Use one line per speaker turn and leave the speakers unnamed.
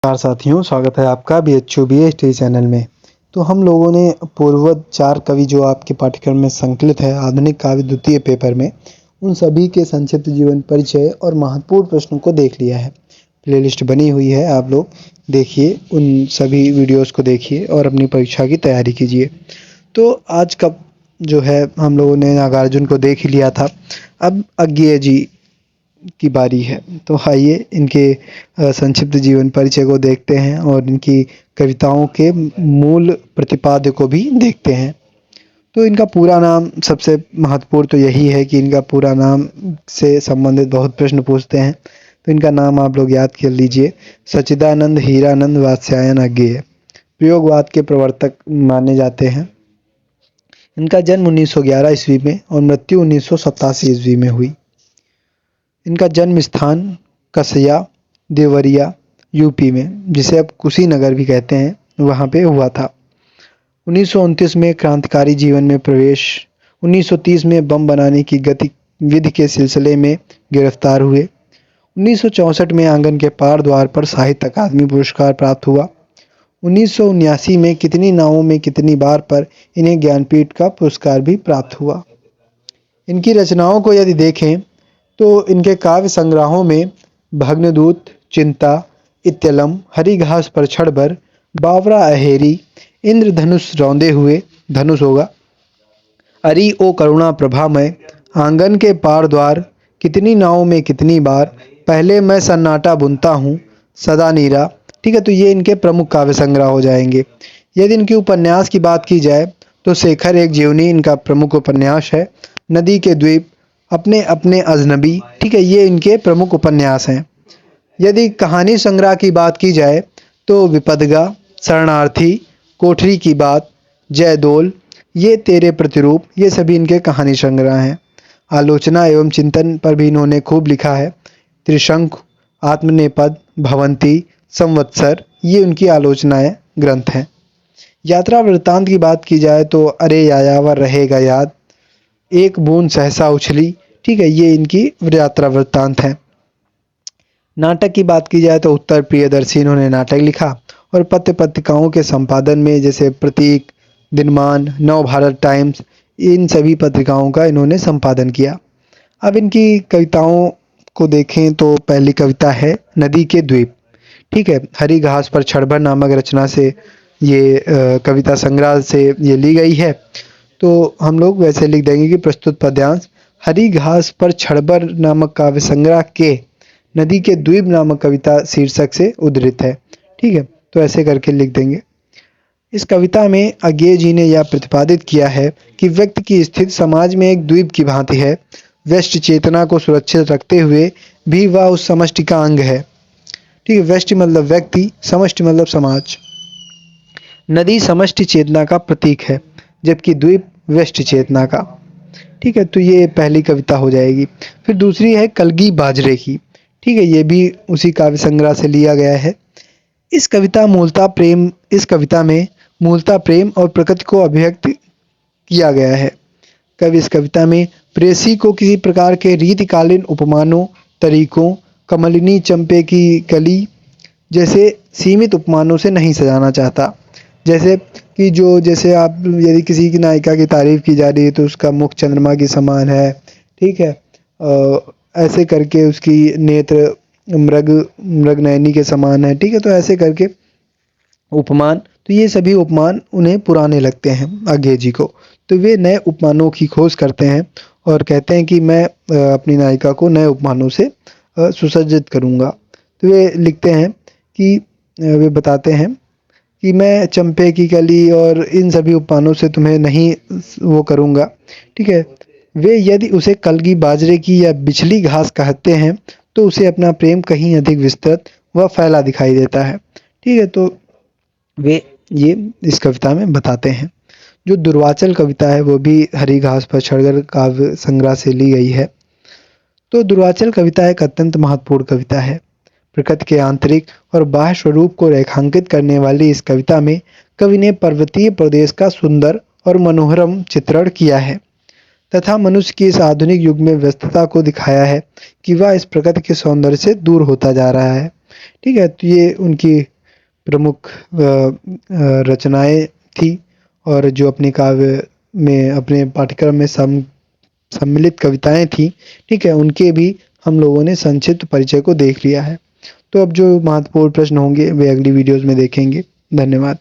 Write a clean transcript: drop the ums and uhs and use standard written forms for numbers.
नमस्कार साथियों, स्वागत है आपका BHU BHT चैनल में। तो हम लोगों ने पूर्वज 4 कवि जो आपके पाठ्यक्रम में संकलित है आधुनिक काव्य द्वितीय पेपर में, उन सभी के संक्षिप्त जीवन परिचय और महत्वपूर्ण प्रश्नों को देख लिया है। प्लेलिस्ट बनी हुई है, आप लोग देखिए, उन सभी वीडियोस को देखिए और अपनी परीक्षा की तैयारी कीजिए। तो आज का जो है हम लोगों ने नागार्जुन को देख ही लिया था, अब अज्ञेय जी की बारी है। तो आइए इनके संक्षिप्त जीवन परिचय को देखते हैं और इनकी कविताओं के मूल प्रतिपाद्य को भी देखते हैं। तो इनका पूरा नाम सबसे महत्वपूर्ण तो यही है कि इनका पूरा नाम से संबंधित बहुत प्रश्न पूछते हैं। तो इनका नाम आप लोग याद कर लीजिए, सच्चिदानंद हीरानंद वात्स्यायन अज्ञेय। प्रयोगवाद के प्रवर्तक माने जाते हैं। इनका जन्म 1911 ईस्वी में और मृत्यु 1987 ईस्वी में हुई। इनका जन्म स्थान कसया देवरिया यूपी में, जिसे अब कुशीनगर भी कहते हैं, वहाँ पे हुआ था। 1929 में क्रांतिकारी जीवन में प्रवेश। 1930 में बम बनाने की गतिविधि के सिलसिले में गिरफ्तार हुए। 1964 में आंगन के पार द्वार पर साहित्य अकादमी पुरस्कार प्राप्त हुआ। 1979 में कितनी नावों में कितनी बार पर इन्हें ज्ञानपीठ का पुरस्कार भी प्राप्त हुआ। इनकी रचनाओं को यदि देखें तो इनके काव्य संग्रहों में भग्नदूत, चिंता, इत्यलम, हरी घास पर छड़बर, बावरा अहेरी, इंद्रधनुष रौंदे हुए, धनुष होगा, अरी ओ करुणा प्रभामय, आंगन के पार द्वार, कितनी नावों में कितनी बार, पहले मैं सन्नाटा बुनता हूँ, सदा नीरा। ठीक है, तो ये इनके प्रमुख काव्य संग्रह हो जाएंगे। यदि इनकी उपन्यास की बात की जाए तो शेखर एक जीवनी इनका प्रमुख उपन्यास है। नदी के द्वीप, अपने अपने अजनबी, ठीक है, ये इनके प्रमुख उपन्यास हैं। यदि कहानी संग्रह की बात की जाए तो विपदगा, शरणार्थी, कोठरी की बात, जयदोल, ये तेरे प्रतिरूप, ये सभी इनके कहानी संग्रह हैं। आलोचना एवं चिंतन पर भी इन्होंने खूब लिखा है। त्रिशंकु, आत्मनेपद, भवंती, संवत्सर, ये उनकी आलोचनाएं ग्रंथ हैं। यात्रा वृत्तांत की बात की जाए तो अरे यायावर रहेगा याद, एक बूंद सहसा उछली, ठीक है, ये इनकी यात्रा वृत्तांत है। नाटक की बात की जाए तो उत्तर प्रियदर्शी इन्होंने नाटक लिखा और पत्र पत्रिकाओं के संपादन में जैसे प्रतीक, दिनमान, नव भारत टाइम्स, इन सभी पत्रिकाओं का इन्होंने संपादन किया। अब इनकी कविताओं को देखें तो पहली कविता है नदी के द्वीप। ठीक है, हरी घास पर छड़बर नामक रचना से ये कविता संग्रह से ये ली गई है। तो हम लोग वैसे लिख देंगे कि प्रस्तुत पद्यांश हरी घास पर छड़बर नामक काव्य संग्रह के नदी के द्वीप नामक कविता शीर्षक से उद्धृत है। ठीक है, तो ऐसे करके लिख देंगे। इस कविता में अज्ञेय जी ने यह प्रतिपादित किया है कि व्यक्ति की स्थिति समाज में एक द्वीप की भांति है। व्यष्टि चेतना को सुरक्षित रखते हुए भी वह उस समष्टि का अंग है। ठीक है, व्यष्टि मतलब व्यक्ति, समष्टि मतलब समाज। नदी समष्टि चेतना का प्रतीक है, जबकि द्वीप व्यष्टि चेतना का। ठीक है, तो ये पहली कविता हो जाएगी। फिर दूसरी है कलगी बाजरे की। ठीक है, ये भी उसी काव्य संग्रह से लिया गया है। इस कविता में मूलतः प्रेम और प्रकृति को अभिव्यक्त किया गया है। कवि इस कविता में प्रेयसी को किसी प्रकार के रीतिकालीन उपमानों, तरीकों, कमलिनी चंपे की कली जैसे सीमित उपमानों से नहीं सजाना चाहता। जैसे कि जैसे आप यदि किसी की नायिका की तारीफ की जा रही है तो उसका मुख चंद्रमा के समान है। ठीक है, ऐसे करके उसकी नेत्र मृग नयनी के समान है। ठीक है, तो ऐसे करके उपमान, तो ये सभी उपमान उन्हें पुराने लगते हैं अज्ञेय जी को। तो वे नए उपमानों की खोज करते हैं और कहते हैं कि मैं अपनी नायिका को नए उपमानों से सुसज्जित करूँगा। तो वे लिखते हैं कि वे बताते हैं कि मैं चंपे की कली और इन सभी उपमानों से तुम्हें नहीं वो करूँगा। ठीक है, वे यदि उसे कलगी बाजरे की या बिछली घास कहते हैं तो उसे अपना प्रेम कहीं अधिक विस्तृत व फैला दिखाई देता है। ठीक है, तो वे ये इस कविता में बताते हैं। जो दुर्वाचल कविता है वो भी हरी घास पर छड़बर काव्य संग्रह से ली गई है। तो दुर्वाचल कविता एक अत्यंत महत्वपूर्ण कविता है। प्रकृति के आंतरिक और बाह्य स्वरूप को रेखांकित करने वाली इस कविता में कवि ने पर्वतीय प्रदेश का सुंदर और मनोहरम चित्रण किया है तथा मनुष्य की इस आधुनिक युग में व्यस्तता को दिखाया है कि वह इस प्रकृति के सौंदर्य से दूर होता जा रहा है। ठीक है, तो ये उनकी प्रमुख रचनाएँ थी और जो अपने काव्य में अपने पाठ्यक्रम में सम्मिलित कविताएँ थी, ठीक है, उनके भी हम लोगों ने संक्षिप्त परिचय को देख लिया है। तो अब जो महत्वपूर्ण प्रश्न होंगे वे अगली वीडियोज़ में देखेंगे। धन्यवाद।